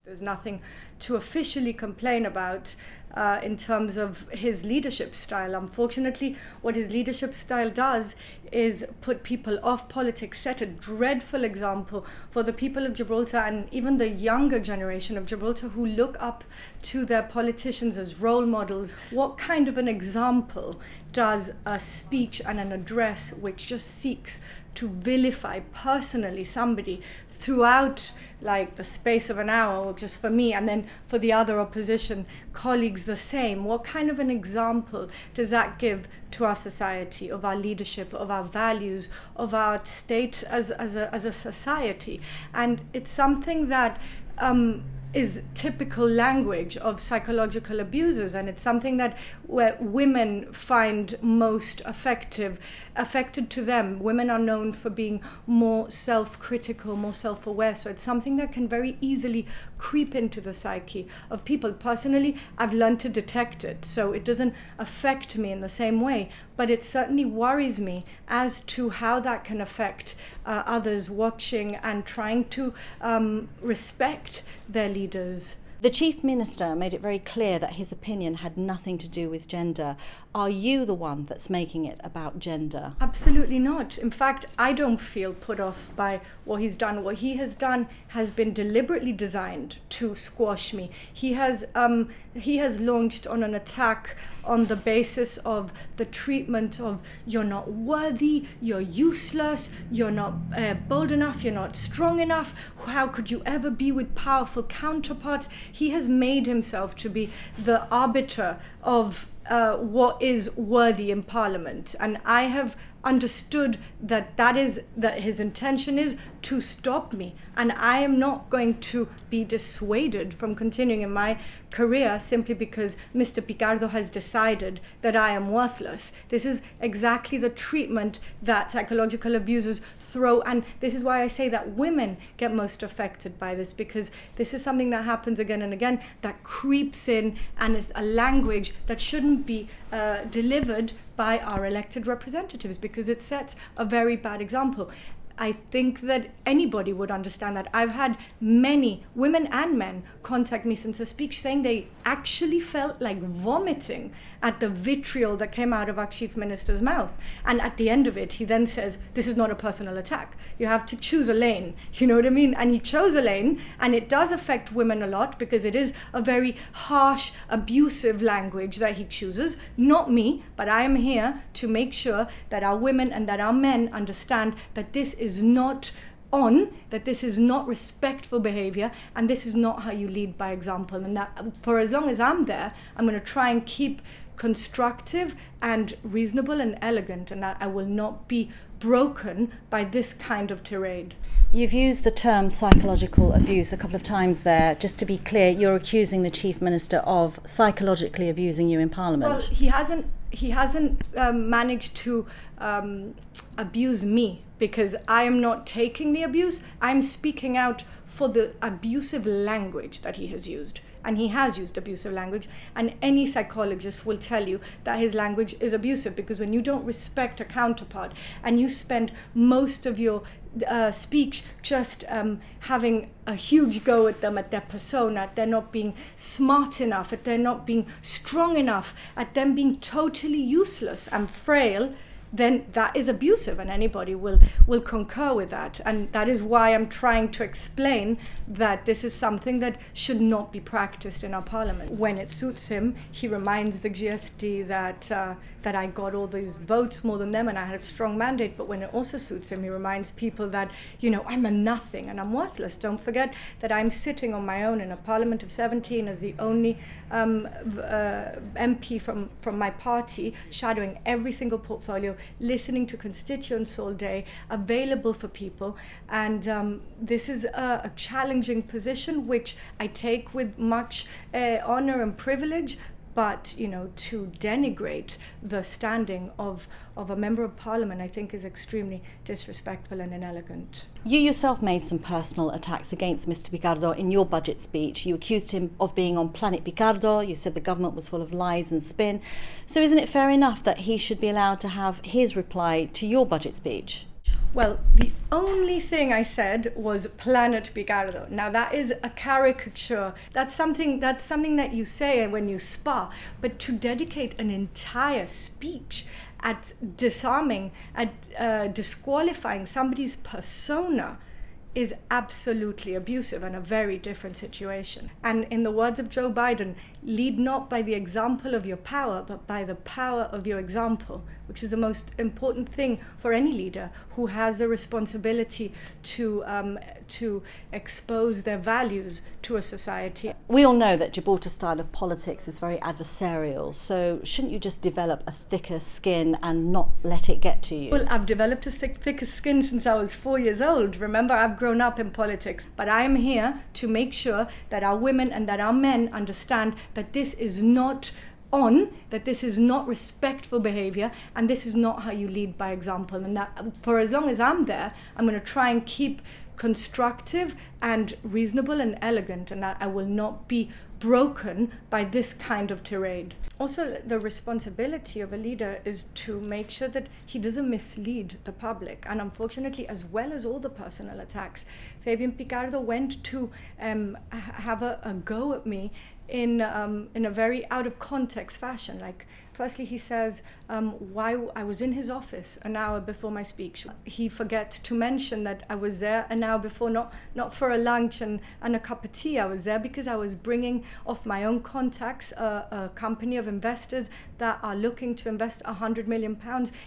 There's nothing to officially complain about in terms of his leadership style. Unfortunately, what his leadership style does is put people off politics, set a dreadful example for the people of Gibraltar and even the younger generation of Gibraltar who look up to their politicians as role models. What kind of an example does a speech and an address which just seeks to vilify personally somebody throughout like the space of an hour, just for me, and then for the other opposition colleagues the same? What kind of an example does that give to our society, of our leadership, of our values, of our state as a society? And it's something that is typical language of psychological abusers, and it's something that where women find most affected to them. Women are known for being more self-critical, more self-aware, so it's something that can very easily creep into the psyche of people. Personally, I've learned to detect it, so it doesn't affect me in the same way, but it certainly worries me as to how that can affect others watching and trying to respect their leaders. The Chief Minister made it very clear that his opinion had nothing to do with gender. Are you the one that's making it about gender? Absolutely not. In fact, I don't feel put off by what he's done. What he has done has been deliberately designed to squash me. He has launched on an attack on the basis of the treatment of you're not worthy, you're useless, you're not bold enough, you're not strong enough, how could you ever be with powerful counterparts? He has made himself to be the arbiter of what is worthy in Parliament, and I have understood that his intention is to stop me, and I am not going to be dissuaded from continuing in my career simply because Mr Picardo has decided that I am worthless. This is exactly the treatment that psychological abusers throw, and this is why I say that women get most affected by this, because this is something that happens again and again, that creeps in, and it's a language that shouldn't be delivered by our elected representatives, because it sets a very bad example. I think that anybody would understand that. I've had many women and men contact me since the speech saying they actually felt like vomiting at the vitriol that came out of our Chief Minister's mouth. And at the end of it, he then says, this is not a personal attack. You have to choose a lane. You know what I mean? And he chose a lane, and it does affect women a lot because it is a very harsh, abusive language that he chooses. Not me, but I am here to make sure that our women and that our men understand that this is not that this is not respectful behavior, and this is not how you lead by example. And that for as long as I'm there, I'm going to try and keep constructive and reasonable and elegant, and that I will not be broken by this kind of tirade. You've used the term psychological abuse a couple of times there. Just to be clear, you're accusing the Chief Minister of psychologically abusing you in Parliament. Well, he hasn't managed to abuse me, because I am not taking the abuse. I'm speaking out for the abusive language that he has used. And he has used abusive language, and any psychologist will tell you that his language is abusive, because when you don't respect a counterpart and you spend most of your speech just having a huge go at them, at their persona, at their not being smart enough, at their not being strong enough, at them being totally useless and frail, then that is abusive, and anybody will concur with that. And that is why I'm trying to explain that this is something that should not be practiced in our Parliament. When it suits him, he reminds the GSD that I got all these votes more than them and I had a strong mandate. But when it also suits him, he reminds people that, I'm a nothing and I'm worthless. Don't forget that I'm sitting on my own in a Parliament of 17 as the only MP from my party, shadowing every single portfolio, listening to constituents all day, available for people. And this is a challenging position, which I take with much honor and privilege. But, to denigrate the standing of a member of Parliament, I think is extremely disrespectful and inelegant. You yourself made some personal attacks against Mr Picardo in your budget speech. You accused him of being on Planet Picardo. You said the government was full of lies and spin. So isn't it fair enough that he should be allowed to have his reply to your budget speech? Well, the only thing I said was Planet Picardo. Now that is a caricature. That's something that you say when you spar. But to dedicate an entire speech at disarming, at disqualifying somebody's persona is absolutely abusive and a very different situation. And in the words of Joe Biden, lead not by the example of your power, but by the power of your example, which is the most important thing for any leader who has the responsibility to expose their values to a society. We all know that Gibraltar style of politics is very adversarial, so shouldn't you just develop a thicker skin and not let it get to you? Well, I've developed a thicker skin since I was 4 years old. Remember, I've grown up in politics, but I'm here to make sure that our women and that our men understand that this is not that this is not respectful behavior, and this is not how you lead by example. And that for as long as I'm there, I'm going to try and keep constructive and reasonable and elegant, and that I will not be broken by this kind of tirade. Also, the responsibility of a leader is to make sure that he doesn't mislead the public. And unfortunately, as well as all the personal attacks, Fabian Picardo went to have a go at me in a very out of context fashion. Like, firstly, he says why I was in his office an hour before my speech. He forgets to mention that I was there an hour before, not for a lunch and a cup of tea. I was there because I was bringing off my own contacts a company of investors that are looking to invest £100 million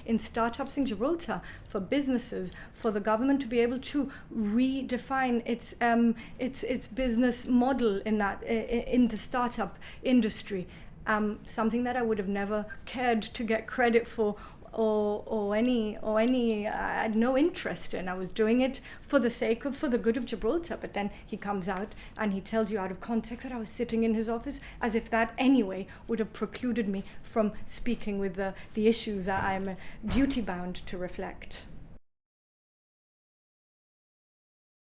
in startups in Gibraltar, for businesses, for the government to be able to redefine its business model in the startup industry. Something that I would have never cared to get credit for or any I had no interest in. I was doing it for the good of Gibraltar. But then he comes out and he tells you out of context that I was sitting in his office, as if that anyway would have precluded me from speaking with the issues that I'm duty bound to reflect.